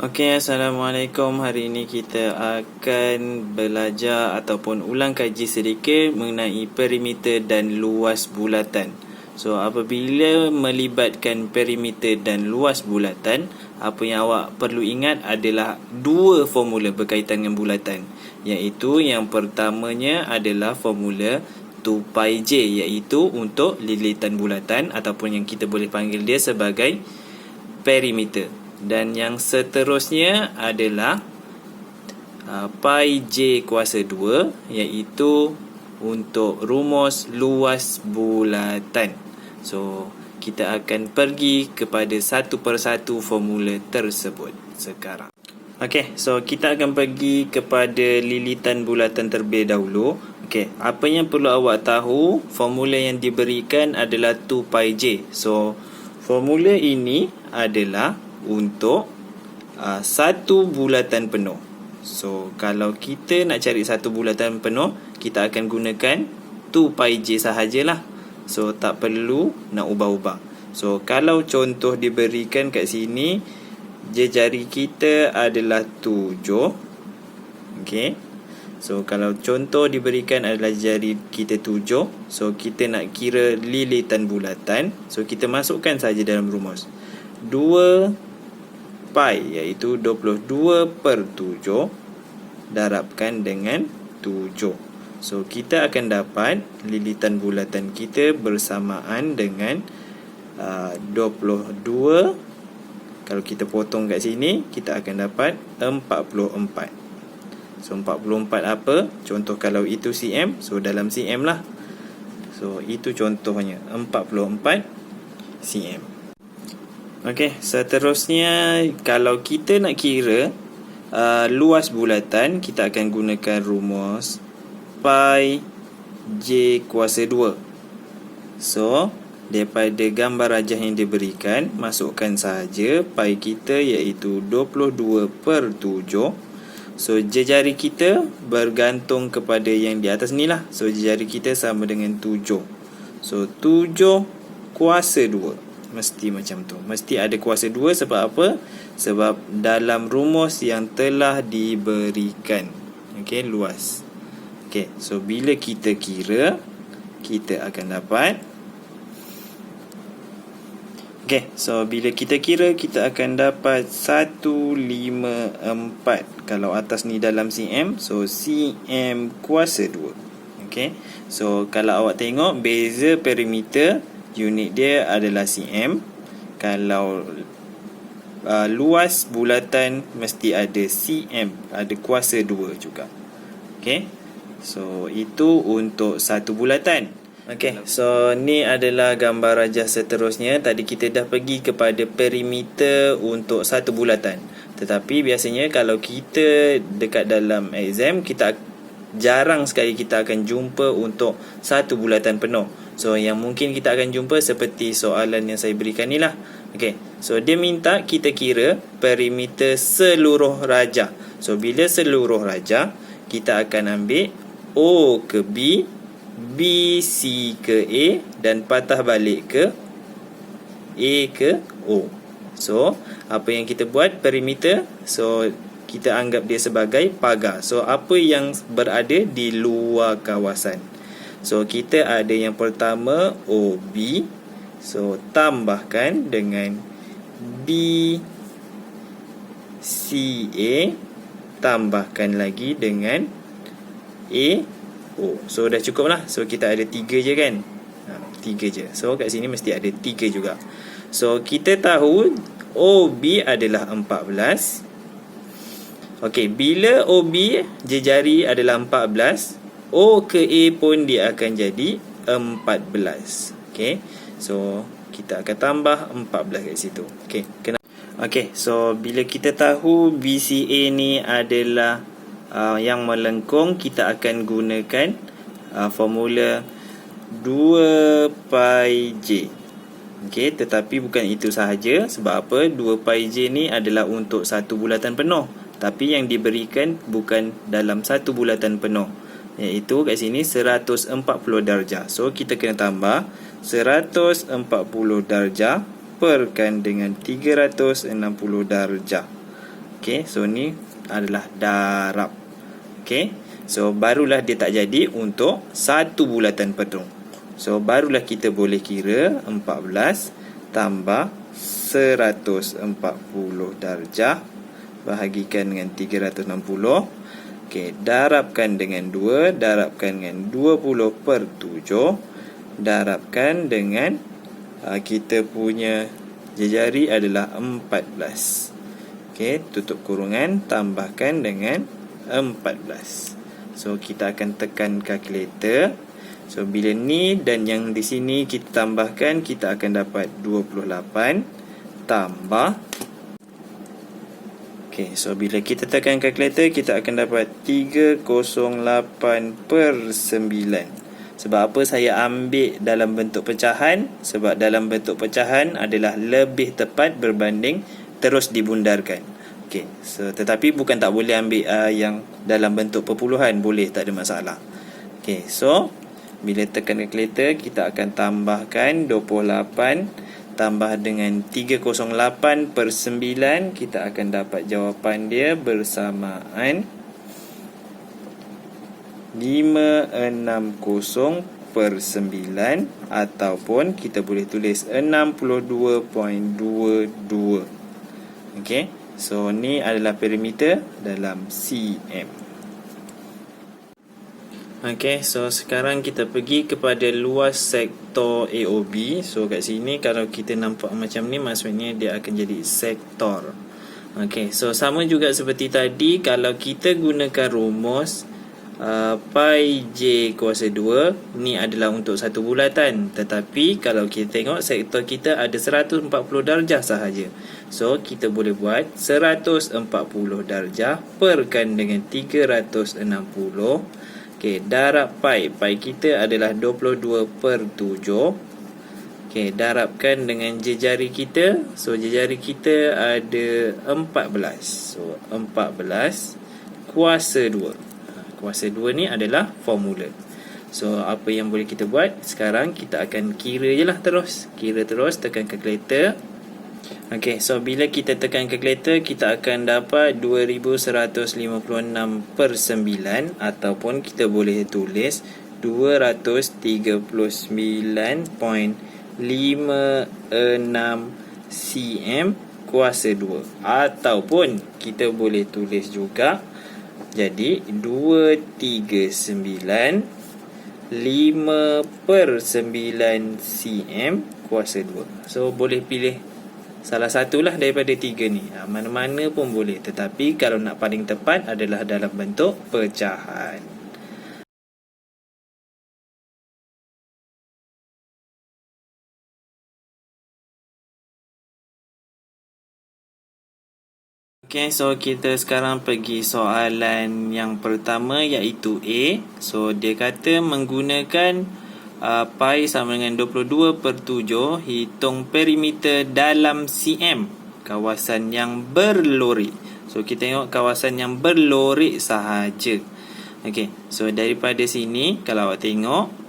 Okey, Assalamualaikum. Hari ini kita akan belajar ataupun ulang kaji sedikit mengenai perimeter dan luas bulatan. So, apabila melibatkan perimeter dan luas bulatan, apa yang awak perlu ingat adalah dua formula berkaitan dengan bulatan. Iaitu yang pertamanya adalah formula 2πj, iaitu untuk lilitan bulatan ataupun yang kita boleh panggil dia sebagai perimeter. Dan yang seterusnya adalah pi j kuasa 2, iaitu untuk rumus luas bulatan. So, kita akan pergi kepada satu persatu formula tersebut sekarang. Okey, so kita akan pergi kepada lilitan bulatan terlebih dahulu. Okey, apa yang perlu awak tahu, formula yang diberikan adalah 2πj. So, formula ini adalah untuk satu bulatan penuh. So, kalau kita nak cari satu bulatan penuh, kita akan gunakan 2πj sahajalah. So, tak perlu nak ubah-ubah. So, kalau contoh diberikan kat sini, jari kita adalah 7. Okey. So, kalau contoh diberikan adalah jari kita 7, so kita nak kira lilitan bulatan. So, kita masukkan saja dalam rumus 2 pi, iaitu 22/7 darabkan dengan 7. So, kita akan dapat lilitan bulatan kita bersamaan dengan 22. Kalau kita potong kat sini, kita akan dapat 44. So, 44 apa? Contoh kalau itu cm, so dalam cm lah. So, itu contohnya 44 cm. Okey, seterusnya kalau kita nak kira luas bulatan, kita akan gunakan rumus pi j kuasa 2. So, daripada gambar rajah yang diberikan, masukkan sahaja pi kita iaitu 22/7. So, jari kita bergantung kepada yang di atas ni lah. So, jari kita sama dengan 7. So, 7 kuasa 2. Mesti macam tu. Mesti ada kuasa 2 sebab apa? Sebab dalam rumus yang telah diberikan. Okey, luas. Okey, so bila kita kira, kita akan dapat. Okey, so bila kita kira, kita akan dapat 154. Kalau atas ni dalam cm, so cm kuasa 2. Okey, so kalau awak tengok beza perimeter, unit dia adalah cm. Kalau luas bulatan mesti ada cm, ada kuasa 2 juga. Okey, so itu untuk satu bulatan. Okey, so ni adalah gambar rajah seterusnya. Tadi kita dah pergi kepada perimeter untuk satu bulatan. Tetapi biasanya kalau kita dekat dalam exam, kita jarang sekali kita akan jumpa untuk satu bulatan penuh. So, yang mungkin kita akan jumpa seperti soalan yang saya berikan ni lah. Okay, so dia minta kita kira perimeter seluruh rajah. So, bila seluruh rajah, kita akan ambil O ke B, B, C ke A dan patah balik ke A ke O. So, apa yang kita buat perimeter? So, kita anggap dia sebagai pagar. So, apa yang berada di luar kawasan? So, kita ada yang pertama OB. So, tambahkan dengan BCA. Tambahkan lagi dengan AO. So, dah cukup lah. So, kita ada 3 je kan? 3 je. So, kat sini mesti ada 3 juga. So, kita tahu OB adalah 14. Okey, bila OB jari adalah 14, O ke A pun dia akan jadi 14. Okey, so kita akan tambah 14 kat situ. Okey, okey, so bila kita tahu BCA ni adalah yang melengkung, kita akan gunakan formula 2πj. Okey, tetapi bukan itu sahaja. Sebab apa? 2πj ni adalah untuk satu bulatan penuh. Tapi yang diberikan bukan dalam satu bulatan penuh, iaitu kat sini 140 darjah. So, kita kena tambah 140 darjah perkan dengan 360 darjah. Okey, so ni adalah darab. Okey, so barulah dia tak jadi untuk satu bulatan penuh. So barulah kita boleh kira 14 tambah 140 darjah bahagikan dengan 360. Okey, darabkan dengan 2, darabkan dengan 20/7, darabkan dengan kita punya jejari adalah 14. Okey, tutup kurungan, tambahkan dengan 14. So kita akan tekan kalkulator. So bila ni dan yang di sini kita tambahkan, kita akan dapat 28 tambah. Okey, so bila kita tekan kalkulator, kita akan dapat 308/9. Sebab apa saya ambil dalam bentuk pecahan? Sebab dalam bentuk pecahan adalah lebih tepat berbanding terus dibundarkan. Okey, so tetapi bukan tak boleh ambil yang dalam bentuk perpuluhan, boleh, tak ada masalah. Okey, so bila tekan kalkulator, kita akan tambahkan 28 tambah dengan 308/9, kita akan dapat jawapan dia bersamaan 560/9 ataupun kita boleh tulis 62.22. Okey, so ni adalah perimeter dalam cm. Okey, so sekarang kita pergi kepada luas sektor AOB. So kat sini kalau kita nampak macam ni, maksudnya dia akan jadi sektor. Okey, so sama juga seperti tadi, kalau kita gunakan rumus pi j kuasa 2, ni adalah untuk satu bulatan. Tetapi kalau kita tengok sektor kita ada 140 darjah sahaja. So kita boleh buat 140 darjah perkan dengan 360. Okey, darab pi. Pi kita adalah 22/7. Okey, darabkan dengan jejari kita. So jejari kita ada 14. So 14 kuasa 2. Kuasa 2 ni adalah formula. So apa yang boleh kita buat? Sekarang kita akan kira je lah terus. Kira terus, tekan kalkulator. Okey, so bila kita tekan kalkulator, kita akan dapat 2156/9 ataupun kita boleh tulis 239.56 cm kuasa 2. Ataupun kita boleh tulis juga jadi 239/5/9 cm kuasa 2. So boleh pilih salah satulah daripada tiga ni. Mana-mana pun boleh. Tetapi kalau nak paling tepat adalah dalam bentuk pecahan. Okay, so kita sekarang pergi soalan yang pertama, iaitu A. So dia kata menggunakan pi sama dengan 22/7, hitung perimeter dalam cm kawasan yang berlorik. So kita tengok kawasan yang berlorik sahaja. Okay, so daripada sini kalau awak tengok.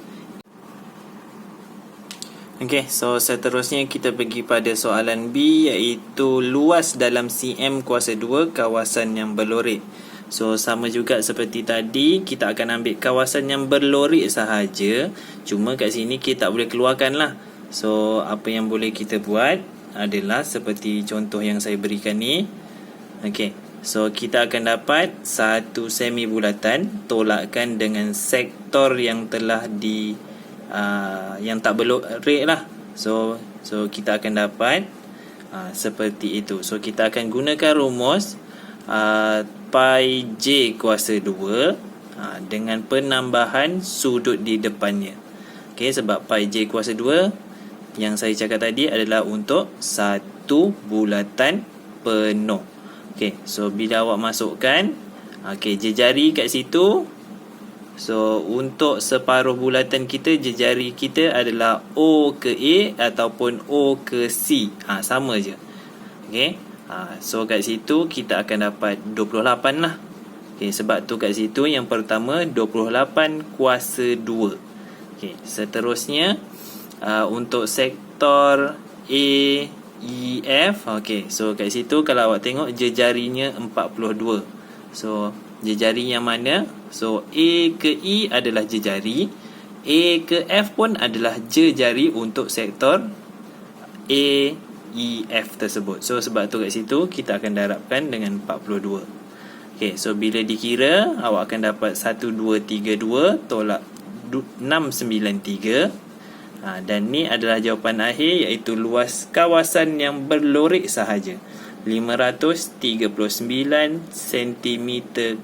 Okay, so seterusnya kita pergi pada soalan B, iaitu luas dalam cm kuasa 2 kawasan yang berlorik. So sama juga seperti tadi, kita akan ambil kawasan yang berlorik sahaja. Cuma kat sini kita tak boleh keluarkan lah. So apa yang boleh kita buat adalah seperti contoh yang saya berikan ni. Okay, so kita akan dapat satu semi bulatan, tolakkan dengan sektor yang telah yang tak berlorik lah. So kita akan dapat seperti itu. So kita akan gunakan rumus pi j kuasa 2 dengan penambahan sudut di depannya. Okay, sebab pi j kuasa 2 yang saya cakap tadi adalah untuk satu bulatan penuh. Okay, so bila awak masukkan jejari kat situ. So untuk separuh bulatan kita, jejari kita adalah O ke A ataupun O ke C. Sama je. Okay, so kat situ kita akan dapat 28 lah. Okay, sebab tu kat situ yang pertama 28 kuasa 2. Okay, seterusnya untuk sektor A EF. Okey, so kat situ kalau awak tengok jejarinya 42. So jejari yang mana? So A ke E adalah jejari, A ke F pun adalah jejari untuk sektor A, E, F tersebut. So sebab tu kat situ kita akan darabkan dengan 42. Okey, so bila dikira awak akan dapat 1232 tolak 693. Dan ni adalah jawapan akhir, iaitu luas kawasan yang berlorik sahaja 539 cm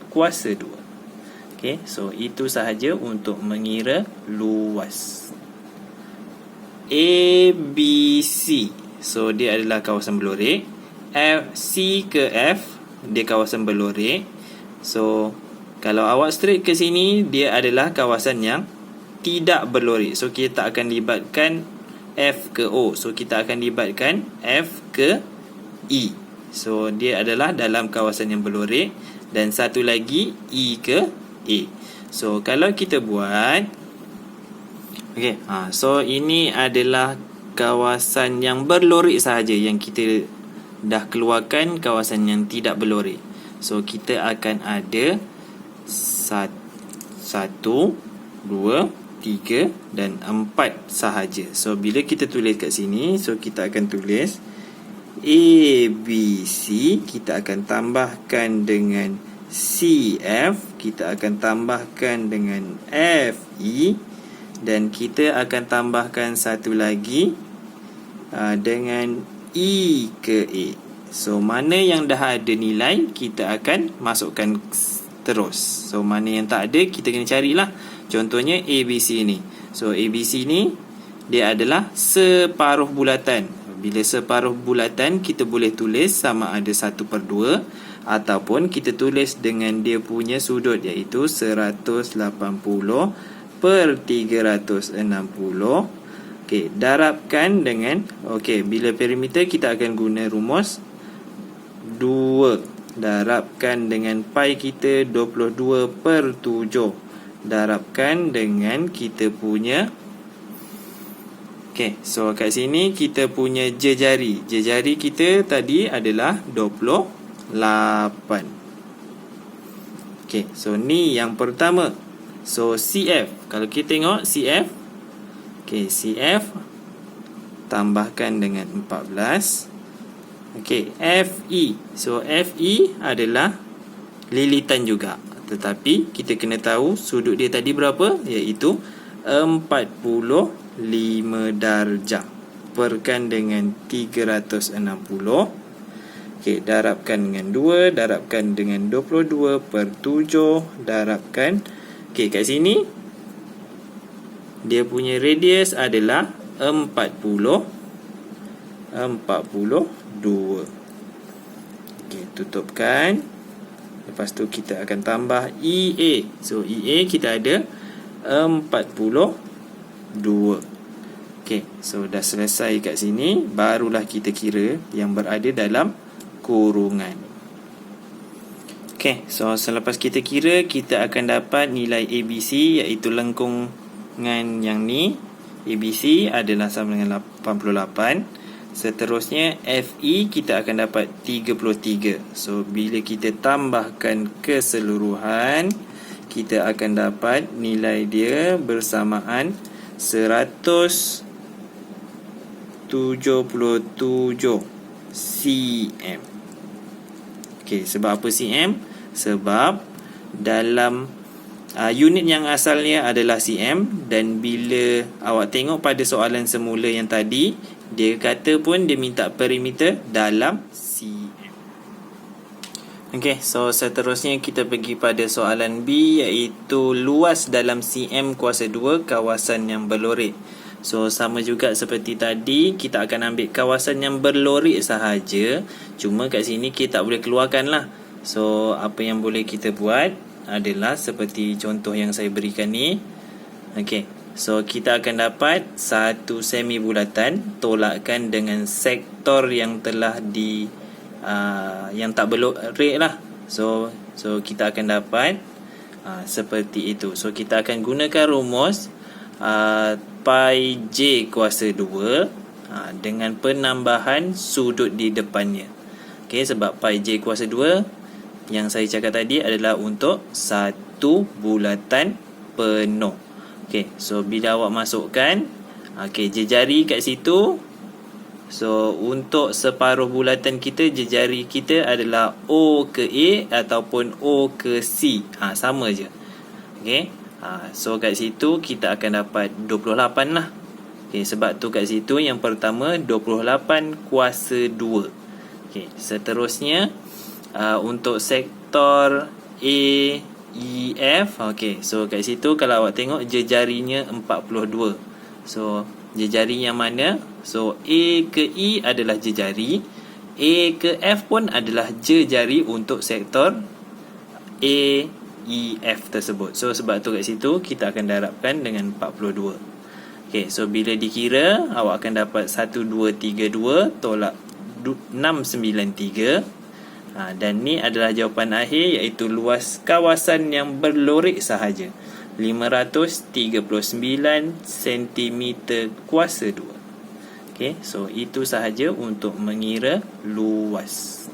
kuasa 2. Okey, so itu sahaja untuk mengira luas. ABC, so dia adalah kawasan berlorik. C ke F, dia kawasan berlorik. So kalau awak straight ke sini, dia adalah kawasan yang tidak berlorik. So kita akan libatkan F ke O. So kita akan libatkan F ke E. So dia adalah dalam kawasan yang berlorik. Dan satu lagi E ke A. So kalau kita buat, okay, so ini adalah kawasan yang berlorik sahaja, yang kita dah keluarkan kawasan yang tidak berlorik. So kita akan ada 1, 2, 3 dan 4 sahaja. So bila kita tulis kat sini, so kita akan tulis ABC, kita akan tambahkan dengan CF, kita akan tambahkan dengan FE, dan kita akan tambahkan satu lagi dengan E ke A. So mana yang dah ada nilai, kita akan masukkan terus. So mana yang tak ada, kita kena carilah. Contohnya ABC ni. So ABC ni dia adalah separuh bulatan. Bila separuh bulatan, kita boleh tulis sama ada 1/2 ataupun kita tulis dengan dia punya sudut, iaitu 180/360. Okey, darabkan dengan, okey, bila perimeter kita akan guna rumus 2. Darabkan dengan pi kita 22/7. Darabkan dengan kita punya, okey, so kat sini kita punya jejari. Jejari kita tadi adalah 28. Okey, so ni yang pertama. So CF, kalau kita tengok CF, okey, CF tambahkan dengan 14. Okey, FE. So FE adalah lilitan juga, tetapi kita kena tahu sudut dia tadi berapa, iaitu 45 darjah. Perkan dengan 360. Okey, darabkan dengan 2, darabkan dengan 22/7, darabkan. Okey, kat sini dia punya radius adalah 42. Okey, tutupkan. Lepas tu kita akan tambah EA. So EA kita ada 42. Okey, so dah selesai kat sini. Barulah kita kira yang berada dalam kurungan. Okey, so selepas kita kira, kita akan dapat nilai ABC, iaitu lengkungan yang ni. ABC adalah sama dengan 88. Seterusnya FE kita akan dapat 33. So bila kita tambahkan keseluruhan, kita akan dapat nilai dia bersamaan 177 cm. Okey, sebab apa cm? Sebab dalam unit yang asalnya adalah cm, dan bila awak tengok pada soalan semula yang tadi, dia kata pun dia minta perimeter dalam cm. Okey, so seterusnya kita pergi pada soalan B, iaitu luas dalam cm kuasa 2 kawasan yang berlorik. So sama juga seperti tadi, kita akan ambil kawasan yang berlorik sahaja. Cuma kat sini kita tak boleh keluarkan lah. So apa yang boleh kita buat adalah seperti contoh yang saya berikan ni. Okey, so kita akan dapat satu semi bulatan, tolakkan dengan sektor yang telah yang tak berlorik lah. So kita akan dapat seperti itu. So kita akan gunakan rumus pi J kuasa 2. dengan penambahan sudut di depannya. Okey, sebab pi j kuasa 2 yang saya cakap tadi adalah untuk satu bulatan penuh. Okey, so bila awak masukkan jejari kat situ, so untuk separuh bulatan kita, jejari kita adalah O ke A ataupun O ke C. Sama je. Okey. So kat situ kita akan dapat 28 lah. Okey, sebab tu kat situ yang pertama 28 kuasa 2. Okey, seterusnya untuk sektor A, E, F. Okey, so kat situ kalau awak tengok jejarinya 42. So jejari yang mana? So A ke E adalah jejari, A ke F pun adalah jejari untuk sektor A, E, F tersebut. So sebab tu kat situ kita akan darabkan dengan 42. Okey, so bila dikira awak akan dapat 1232 tolak 693. Dan ni adalah jawapan akhir, iaitu luas kawasan yang berlorik sahaja 539 cm kuasa 2. Okey, so itu sahaja untuk mengira luas.